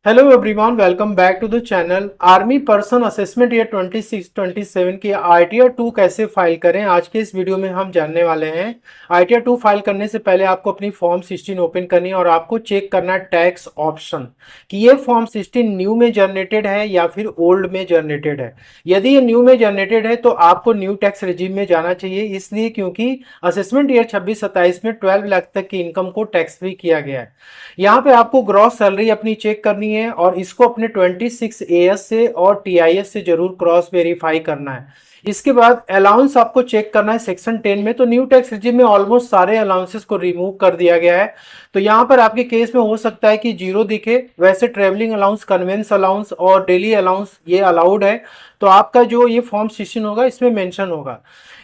Hello everyone, welcome back to the channel. Army person assessment year 26-27 की ITR 2 कैसे file करें, आज के इस वीडियो में हम जानने वाले हैं। आईटीआर 2 फाइल करने से पहले आपको अपनी फॉर्म 16 ओपन करनी है और आपको चेक करना है टैक्स ऑप्शन कि ये फॉर्म 16 न्यू में जनरेटेड है या फिर ओल्ड में जनरेटेड है। यदि ये न्यू में जनरेटेड है तो आपको न्यू टैक्स रिजीम में जाना चाहिए, इसलिए क्योंकि असेसमेंट ईयर 26-27 में 12 लाख तक की इनकम को टैक्स फ्री किया गया है। यहाँ पे आपको ग्रॉस सैलरी अपनी चेक करनी है और इसको अपने 26 एएस से और टीआईएस से जरूर क्रॉस वेरीफाई करना है। इसके बाद अलाउंस आपको चेक करना है सेक्शन 10 में। तो न्यू टैक्स रिजिम में ऑलमोस्ट सारे अलाउंसेस को रिमूव कर दिया गया है। तो यहाँ पर आपके केस में हो सकता है कि जीरो दिखे, वैसे ट्रेवलिंग अलाउंस, कन्वेंस अलाउंस और डेली अलाउंस ये अलाउड है। तो आपका जो ये फॉर्म 16 होगा इसमें मेंशन होगा।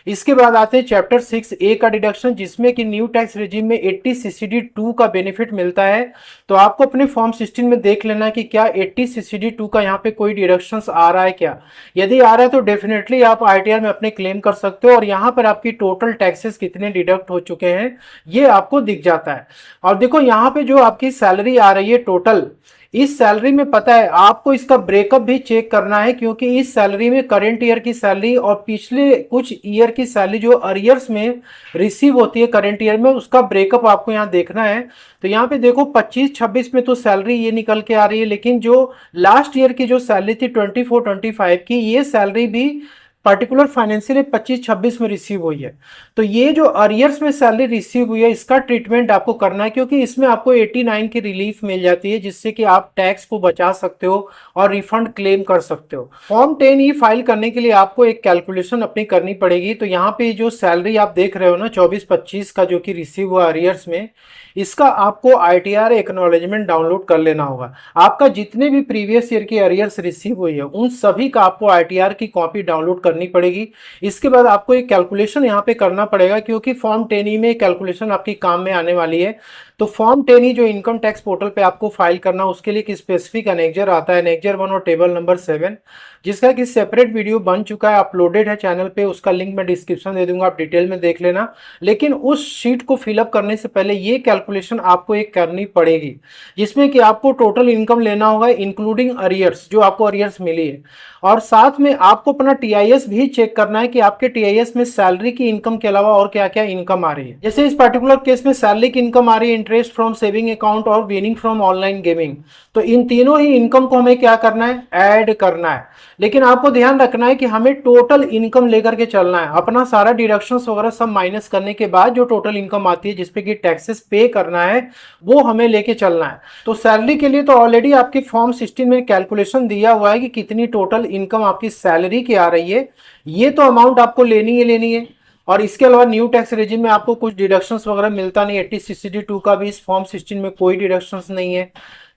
इसके बाद आते हैं चैप्टर 6A का डिडक्शन, जिसमें कि न्यू टैक्स रिजीम में 80 सीसीडी 2 का बेनिफिट मिलता है। तो आपको अपने फॉर्म 16 में देख लेना है कि क्या 80 सीसीडी 2 का यहाँ पे कोई डिडक्शंस आ रहा है क्या। यदि आ रहा है तो डेफिनेटली आप आईटीआर में अपने क्लेम कर सकते हो और यहाँ पर आपकी टोटल टैक्सेस कितने डिडक्ट हो चुके हैं ये आपको दिख जाता है। और देखो यहाँ पे जो आपकी सैलरी आ रही है टोटल, इस सैलरी में पता है आपको इसका ब्रेकअप भी चेक करना है, क्योंकि इस सैलरी में करंट ईयर की सैलरी और पिछले कुछ ईयर की सैलरी जो अरियर्स में रिसीव होती है करंट ईयर में, उसका ब्रेकअप आपको यहाँ देखना है। तो यहाँ पे देखो 25-26 में तो सैलरी ये निकल के आ रही है, लेकिन जो लास्ट ईयर की जो सैलरी थी 24-25 की, ये सैलरी भी पर्टिकुलर फाइनेंशियल 25-26 में रिसीव हुई है। तो ये जो अरियर्स में सैलरी रिसीव हुई है इसका ट्रीटमेंट आपको करना है, क्योंकि इसमें आपको 89 की रिलीफ मिल जाती है, जिससे कि आप टैक्स को बचा सकते हो और रिफंड क्लेम कर सकते हो। फॉर्म 10 फाइल करने के लिए आपको एक कैलकुलेशन अपनी करनी पड़ेगी। तो यहाँ पे जो सैलरी आप देख रहे हो ना 24-25 का जो कि रिसीव हुआ अरियर्स में, इसका आपको आईटीआर एक्नॉलेजमेंट डाउनलोड कर लेना होगा। आपका जितने भी प्रीवियस ईयर की अरियर्स रिसीव हुई है उन सभी का आपको आईटीआर की कॉपी डाउनलोड करनी पड़ेगी। इसके बाद आपको एक कैलकुलेशन यहाँ पे करना पड़ेगा, क्योंकि फॉर्म 10 में कैलकुलेशन आपकी काम में आने वाली है। तो फॉर्म 10 जो इनकम टैक्स पोर्टल पे आपको फाइल करना, उसके लिए एक स्पेसिफिक एनेक्जर आता है, एनेक्जर 1 और टेबल नंबर 7, जिसका कि सेपरेट वीडियो बन चुका है, अपलोडेड है चैनल पे। उसका लिंक मैं डिस्क्रिप्शन दे दूंगा, आप डिटेल में देख लेना। लेकिन उस शीट को फिलअप करने से पहले ये कैलकुलेशन आपको एक करनी पड़ेगी, जिसमें कि आपको टोटल इनकम लेना होगा इंक्लूडिंग अरियर्स, जो आपको अरियर्स मिली है। और साथ में आपको अपना टीआईएस भी चेक करना है कि आपके टीआईएस में सैलरी की इनकम के अलावा और क्या क्या इनकम आ रही है। जैसे इस पर्टिकुलर केस में सैलरी की इनकम आ रही है, इंटरेस्ट फ्रॉम सेविंग अकाउंट और विनिंग फ्रॉम ऑनलाइन गेमिंग। तो इन तीनों ही इनकम को हमें क्या करना है, ऐड करना है। लेकिन आपको ध्यान रखना है कि हमें टोटल इनकम लेकर के चलना है। अपना सारा डिडक्शंस वगैरह सब माइनस करने के बाद जो टोटल इनकम आती है जिसपे कि टैक्सेस पे करना है, वो हमें लेके चलना है। तो सैलरी के लिए तो ऑलरेडी आपके फॉर्म 16 में कैलकुलेशन दिया हुआ है कि कितनी टोटल इनकम आपकी सैलरी की आ रही है। ये तो अमाउंट आपको लेनी है। और इसके अलावा न्यू टैक्स रेजिम में आपको कुछ डिडक्शंस वगैरह मिलता नहीं। 80 सीसीडी 2 का भी इस फॉर्म 16 में कोई डिडक्शंस नहीं है।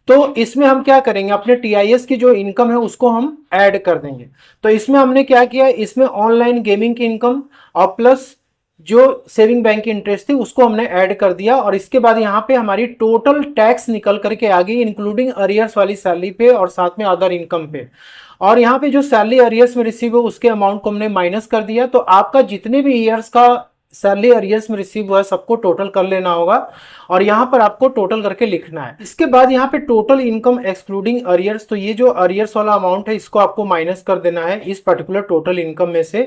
तो इसमें हम क्या करेंगे, अपने टीआईएस की जो इनकम है उसको हम ऐड कर देंगे। तो इसमें हमने क्या किया, इसमें ऑनलाइन गेमिंग की इनकम और प्लस जो सेविंग बैंक की इंटरेस्ट थी उसको हमने ऐड कर दिया। और इसके बाद यहाँ पे हमारी टोटल टैक्स निकल करके आ गई, इंक्लूडिंग अरियर्स वाली सैलरी पे और साथ में अदर इनकम पे। और यहाँ पे जो सैलरी अरियर्स में रिसीव हो उसके अमाउंट को हमने माइनस कर दिया। तो आपका जितने भी ईयर्स का सैलरी अरियर्स में रिसीव हुआ है सबको टोटल कर लेना होगा और यहाँ पर आपको टोटल करके लिखना है। इसके बाद यहाँ पे टोटल इनकम एक्सक्लूडिंग अरियर्स, तो ये जो अरियर्स वाला अमाउंट है इसको आपको माइनस कर देना है इस पर्टिकुलर टोटल इनकम में से।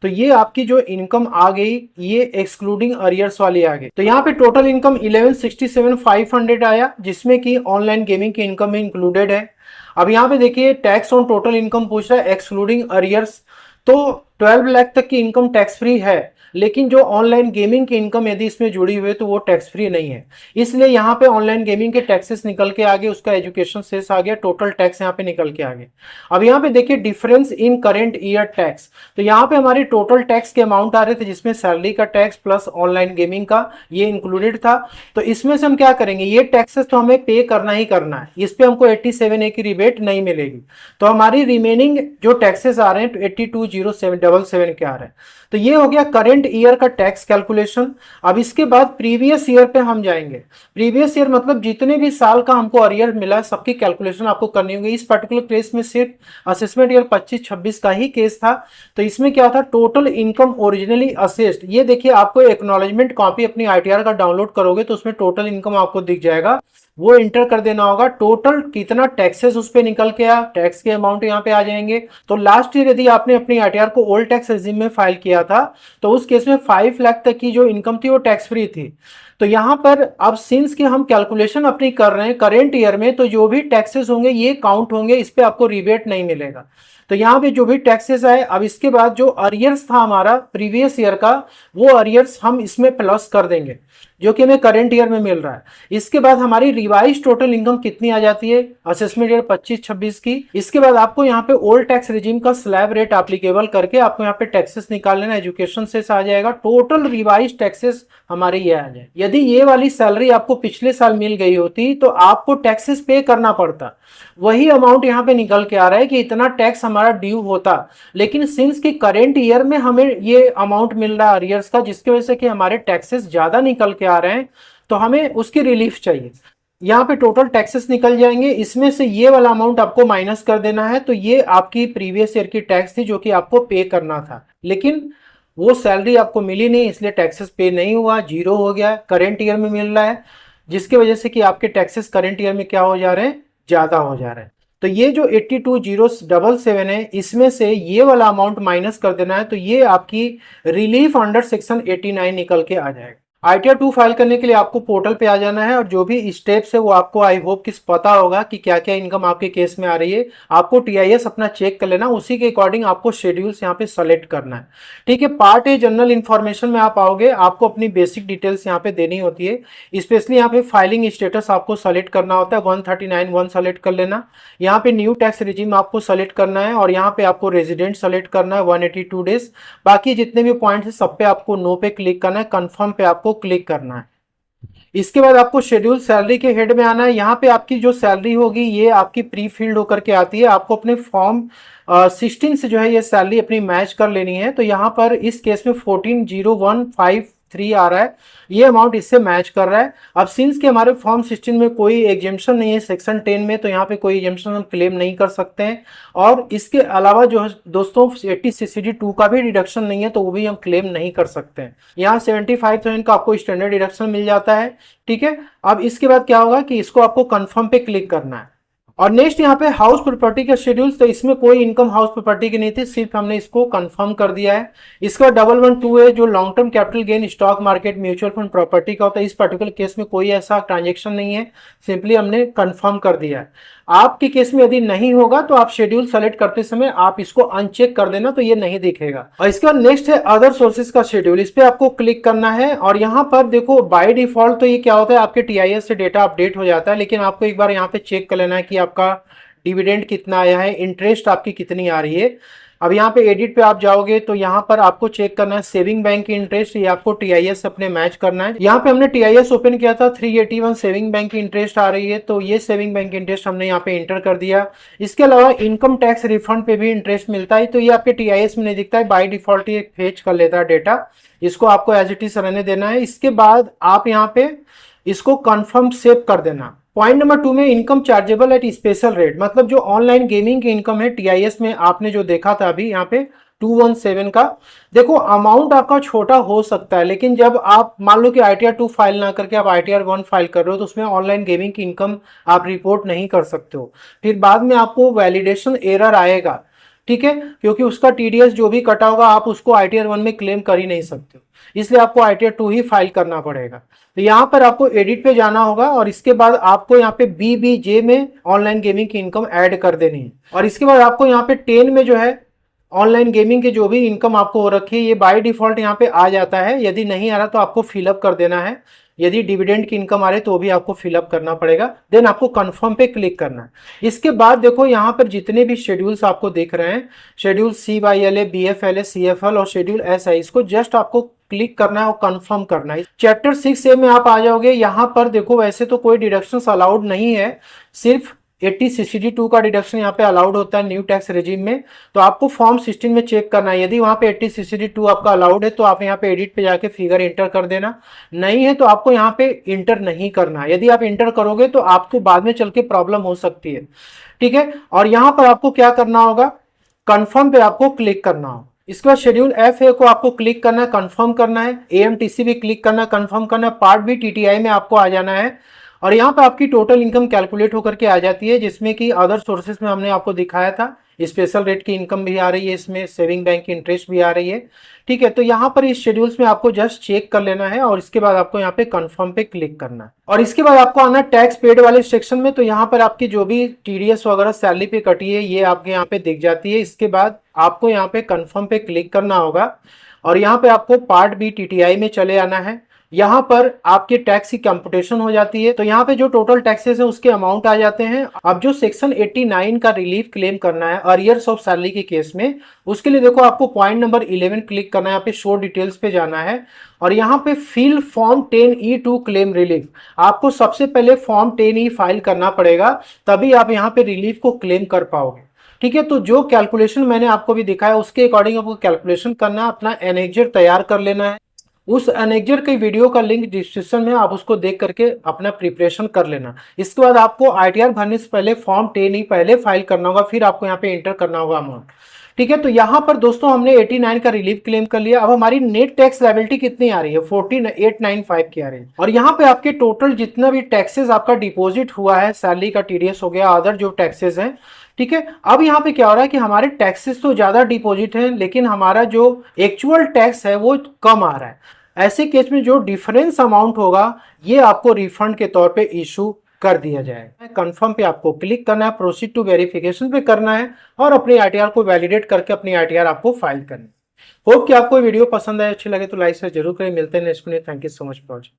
तो ये आपकी जो इनकम आ गई ये एक्सक्लूडिंग अरियर्स वाली आ गई। तो यहाँ पे टोटल इनकम 1167,500 आया, जिसमें कि ऑनलाइन गेमिंग की इनकम भी इंक्लूडेड है। अब यहाँ पे देखिए टैक्स ऑन टोटल इनकम पूछ रहा है एक्सक्लूडिंग अरियर्स। तो 12 लाख तक की इनकम टैक्स फ्री है, लेकिन जो ऑनलाइन गेमिंग की इनकम यदि इसमें जुड़ी हुई है तो वो टैक्स फ्री नहीं है। इसलिए यहाँ पे ऑनलाइन गेमिंग के टैक्सेस निकल के आ गए, उसका एजुकेशन सेस आ गया, टोटल टैक्स यहाँ पे निकल के आ गए। अब यहाँ पे देखिए difference in current year tax. तो यहाँ पे हमारी टोटल टैक्स के अमाउंट आ रहे थे, जिसमें सैलरी का टैक्स प्लस ऑनलाइन गेमिंग का ये इंक्लूडेड था। तो इसमें से हम क्या करेंगे, ये टैक्सेस तो हमें पे करना ही करना है, इस पे हमको 87A की रिबेट नहीं मिलेगी। तो हमारी रिमेनिंग जो टैक्सेस आ रहे हैं 82,0777 के आ रहे हैं। तो ये हो गया करंट ईयर का टैक्स कैलकुलेशन। अब इसके बाद प्रीवियस ईयर पे हम जाएंगे। प्रीवियस ईयर मतलब जितने भी साल का हमको अरियर मिला है सबकी कैलकुलेशन आपको करनी होगी। इस पर्टिकुलर केस में सिर्फ असेसमेंट ईयर 25-26 का ही केस था। तो इसमें क्या था, टोटल इनकम ओरिजिनली असेस्ड, ये देखिए आपको एक्नॉलेजमेंट कॉपी अपनी आईटीआर का डाउनलोड करोगे तो उसमें टोटल इनकम आपको दिख जाएगा। वो इंटर कर देना होगा। टोटल कितना टैक्सेस उस पर निकल के आया, टैक्स के अमाउंट यहाँ पे आ जाएंगे। तो लास्ट ईयर यदि आपने अपनी आईटीआर को ओल्ड टैक्स रेजिम में फाइल किया था तो उस केस में 5 लाख तक की जो इनकम थी वो टैक्स फ्री थी। तो यहाँ पर अब सिंस कि हम कैलकुलेशन अपनी कर रहे हैं करेंट ईयर में, तो जो भी टैक्सेस होंगे ये काउंट होंगे, इस पे आपको रिबेट नहीं मिलेगा। तो यहाँ पे जो भी टैक्सेस आए, अब इसके बाद जो अरियर्स था हमारा प्रीवियस ईयर का, वो अरियर्स हम इसमें प्लस कर देंगे जो कि हमें करंट ईयर में मिल रहा है। इसके बाद हमारी रिवाइज टोटल इनकम कितनी आ जाती है असेसमेंट ईयर 25-26 की। इसके बाद आपको यहाँ पे ओल्ड टैक्स रिजीम का स्लैब रेट एप्लीकेबल करके आपको यहाँ पे टैक्सेस निकाल लेना, एजुकेशन से आ जाएगा। टोटल रिवाइज टैक्सेस हमारे ये आ जाए। यदि ये वाली सैलरी आपको पिछले साल मिल गई होती तो आपको टैक्सेस पे करना पड़ता, वही अमाउंट यहाँ पे निकल के आ रहा है कि इतना टैक्स हमारा ड्यू होता। लेकिन सिंस कि करेंट ईयर में हमें ये अमाउंट मिल रहा है अरियर्स का, जिसकी वजह से कि हमारे टैक्सेस ज्यादा निकल के आ रहे हैं, तो हमें उसकी रिलीफ चाहिए। यहाँ पे टोटल टैक्सेस निकल जाएंगे, इसमें से ये वाला अमाउंट आपको माइनस कर देना है। तो ये आपकी प्रीवियस ईयर की टैक्स थी जो कि आपको पे करना था, लेकिन वो सैलरी आपको मिली नहीं, इसलिए टैक्सेस पे नहीं हुआ, जीरो हो गया। करेंट ईयर में मिल रहा है, जिसकी वजह से कि आपके टैक्सेस करेंट ईयर में क्या हो जा रहे हैं, ज्यादा हो जा रहे हैं। तो ये जो 82,077 है, इसमें से ये वाला अमाउंट माइनस कर देना है, तो ये आपकी रिलीफ अंडर सेक्शन 89 निकल के आ जाएगा। आईटीआर 2 फाइल करने के लिए आपको पोर्टल पे आ जाना है, और जो भी स्टेप्स है वो आपको आई होप किस पता होगा कि क्या क्या इनकम आपके केस में आ रही है। आपको टीआईएस अपना चेक कर लेना, उसी के अकॉर्डिंग आपको शेड्यूल्स यहाँ पे सेलेक्ट करना है। ठीक है, पार्ट ए जनरल इन्फॉर्मेशन में आप आओगे, आपको अपनी बेसिक डिटेल्स यहाँ पे देनी होती है। स्पेशली यहाँ पे फाइलिंग स्टेटस आपको सेलेक्ट करना होता है, 139(1) सेलेक्ट कर लेना। यहाँ पे न्यू टैक्स रिजीम आपको सेलेक्ट करना है, और यहाँ पे आपको रेजिडेंट सेलेक्ट करना है 182 डेज। बाकी जितने भी पॉइंट्स है सब पे आपको नो पे क्लिक करना है, कंफर्म पे आपको क्लिक करना है। इसके बाद आपको शेड्यूल सैलरी के हेड में आना है। यहाँ पे आपकी जो सैलरी होगी ये आपकी प्री फील्ड होकर के आती है, आपको अपने फॉर्म 16 से जो है ये सैलरी अपनी मैच कर लेनी है। तो यहाँ पर इस केस में 14,0153 आ रहा है, ये अमाउंट इससे मैच कर रहा है। अब सिंस के हमारे फॉर्म 16 में कोई एग्जेम्पशन नहीं है सेक्शन 10 में, तो यहाँ पे कोई एग्जेम्पशन हम क्लेम नहीं कर सकते हैं। और इसके अलावा जो है दोस्तों 80 CCD 2 का भी डिडक्शन नहीं है, तो वो भी हम क्लेम नहीं कर सकते हैं। यहाँ 75,000 का आपको स्टैंडर्ड डिडक्शन मिल जाता है। ठीक है, अब इसके बाद क्या होगा कि इसको आपको कंफर्म पे क्लिक करना है। और नेक्स्ट यहाँ पे हाउस प्रॉपर्टी के शेड्यूल्स, तो इसमें कोई इनकम हाउस प्रॉपर्टी की नहीं थी, सिर्फ हमने इसको कंफर्म कर दिया है। इसका 112 है जो long term capital gain stock market mutual fund property का होता है। इस पर्टिकुलर केस में कोई ऐसा ट्रांजेक्शन नहीं है, सिंपली हमने कंफर्म कर दिया है। आपके केस में यदि नहीं होगा तो आप शेड्यूल सेलेक्ट करते समय आप इसको अनचेक कर देना, तो ये नहीं दिखेगा। और इसके बाद नेक्स्ट है अदर सोर्सेज का शेड्यूल, इस पे आपको क्लिक करना है। और यहाँ पर देखो बाय डिफॉल्ट तो ये क्या होता है, आपके टीआईएस से डेटा अपडेट हो जाता है, लेकिन आपको एक बार यहाँ पे चेक कर लेना है कि आपका डिविडेंड कितना आया है, इंटरेस्ट आपकी कितनी आ रही है। अब यहाँ पे एडिट पे आप जाओगे तो यहाँ पर आपको चेक करना है सेविंग बैंक की इंटरेस्ट, ये आपको टीआईएस अपने मैच करना है। यहाँ पे हमने टीआईएस ओपन किया था, 381 सेविंग बैंक की इंटरेस्ट आ रही है, तो ये सेविंग बैंक की इंटरेस्ट हमने यहाँ पे इंटर कर दिया। इसके अलावा इनकम टैक्स रिफंड पे भी इंटरेस्ट मिलता है, तो ये आपके टीआईएस में नहीं दिखता है, बाई डिफॉल्ट ये फेच कर लेता है डेटा, इसको आपको एज इट इज रहने देना है। इसके बाद आप यहाँ पे इसको कंफर्म सेव कर देना। पॉइंट नंबर 2 में income chargeable at special rate, मतलब जो ऑनलाइन गेमिंग की इनकम है टीआईएस में आपने जो देखा था अभी यहाँ पे 217 का, देखो अमाउंट आपका छोटा हो सकता है, लेकिन जब आप मान लो कि आईटीआर 2 फाइल ना करके आप आईटीआर 1 फाइल कर रहे हो तो उसमें ऑनलाइन गेमिंग की इनकम आप रिपोर्ट नहीं कर सकते हो, फिर बाद में आपको वैलिडेशन एरर आएगा। ठीक है, क्योंकि उसका टीडीएस जो भी कटा होगा आप उसको आईटीआर 1 में क्लेम कर ही नहीं सकते हो, इसलिए आपको आईटीआर 2 ही फाइल करना पड़ेगा। तो यहाँ पर आपको एडिट पे जाना होगा, और इसके बाद आपको यहाँ पे बीबीजे में ऑनलाइन गेमिंग की इनकम ऐड कर देनी है। और इसके बाद आपको यहाँ पे 10 में जो है ऑनलाइन गेमिंग के जो भी इनकम आपको हो रखी है ये बाय डिफॉल्ट यहाँ पे आ जाता है, यदि नहीं आ रहा तो आपको फिलअप कर देना है। यदि डिविडेंड की इनकम आ रही तो भी आपको फिलअप करना पड़ेगा, देन आपको कंफर्म पे क्लिक करना है। इसके बाद देखो यहाँ पर जितने भी शेड्यूल्स आपको दिख रहे हैं, शेड्यूल CYLA, BFLA, CFL और शेड्यूल SI, इसको जस्ट आपको क्लिक करना है और कंफर्म करना है। चैप्टर 6A में आप आ जाओगे, यहाँ पर देखो वैसे तो कोई डिडक्शंस अलाउड नहीं है, सिर्फ 80 CCD 2 का डिडक्शन यहाँ पे अलाउड होता है न्यू टैक्स रेजिम में। तो आपको फॉर्म 16 में चेक करना है, यदि वहाँ पे 80 CCD 2 आपका अलाउड है तो आप यहाँ पे एडिट पे जाके फिगर इंटर कर देना, नहीं है तो आपको यहाँ पे इंटर नहीं करना। यदि आप इंटर करोगे तो आपको बाद में चल के प्रॉब्लम हो सकती है। ठीक है, और यहाँ पर आपको क्या करना होगा, कन्फर्म पे आपको क्लिक करना होगा। इसके बाद शेड्यूल FA को आपको क्लिक करना है, कंफर्म करना है। AMTC भी क्लिक करना है, कंफर्म करना है। पार्ट B TTI में आपको आ जाना है, और यहाँ पे आपकी टोटल इनकम कैलकुलेट होकर के आ जाती है, जिसमें कि अदर सोर्सेज में हमने आपको दिखाया था स्पेशल रेट की इनकम भी आ रही है, इसमें सेविंग बैंक की इंटरेस्ट भी आ रही है। ठीक है, तो यहाँ पर इस शेड्यूल्स में आपको जस्ट चेक कर लेना है और इसके बाद आपको यहाँ पे कंफर्म पे क्लिक करना है और इसके बाद आपको आना टैक्स पेड वाले सेक्शन में। तो यहाँ पर आपकी जो भी टीडीएस वगैरह सैलरी पे कटी है ये आपके यहाँ पे दिख जाती है। इसके बाद आपको यहाँ पे कंफर्म पे क्लिक करना होगा और यहाँ पे आपको पार्ट बी टीटीआई में चले आना है। यहाँ पर आपके टैक्स की कंप्यूटेशन हो जाती है, तो यहाँ पे जो टोटल टैक्सेस है उसके अमाउंट आ जाते हैं। अब जो सेक्शन 89 का रिलीफ क्लेम करना है अरियर्स ऑफ सैलरी के केस में, उसके लिए देखो आपको पॉइंट नंबर 11 क्लिक करना है, यहाँ पे शो डिटेल्स पे जाना है और यहाँ पे fill form 10E to claim relief. आपको सबसे पहले फॉर्म 10E फाइल करना पड़ेगा, तभी आप यहाँ पे रिलीफ को क्लेम कर पाओगे। ठीक है, तो जो कैलकुलेशन मैंने आपको भी दिखाया उसके अकॉर्डिंग आपको कैलकुलेशन करना है, अपना एनेक्जर तैयार कर लेना है। उस एनेक्जर की वीडियो का लिंक डिस्क्रिप्शन में, आप उसको देख करके अपना प्रिपरेशन कर लेना। इसके बाद आपको आईटीआर भरने से पहले फॉर्म 10 ही पहले फाइल करना होगा, फिर आपको यहाँ पे एंटर करना होगा अमाउंट। ठीक है, तो यहाँ पर दोस्तों हमने 89 का रिलीफ क्लेम कर लिया। अब हमारी नेट टैक्स लायबिलिटी कितनी आ रही है, 14895 की आ रही है। और यहाँ पे आपके टोटल जितना भी टैक्सेस आपका डिपॉजिट हुआ है, सैलरी का टीडीएस हो गया, अदर जो टैक्सेस हैं। ठीक है, अब यहाँ पे क्या हो रहा है कि हमारे टैक्सेस तो ज्यादा डिपॉजिट है लेकिन हमारा जो एक्चुअल टैक्स है वो कम आ रहा है। ऐसे केस में जो डिफरेंस अमाउंट होगा ये आपको रिफंड के तौर पे इशू कर दिया जाएगा। कंफर्म पे आपको क्लिक करना है, प्रोसीड टू वेरिफिकेशन पे करना है और अपनी आईटीआर को वैलिडेट करके अपनी आईटीआर आपको फाइल करनी है। होप कि आपको वीडियो पसंद आए, अच्छी लगे तो लाइक शेयर जरूर करें। मिलते हैं नेक्स्ट में। Thank you so much for watching.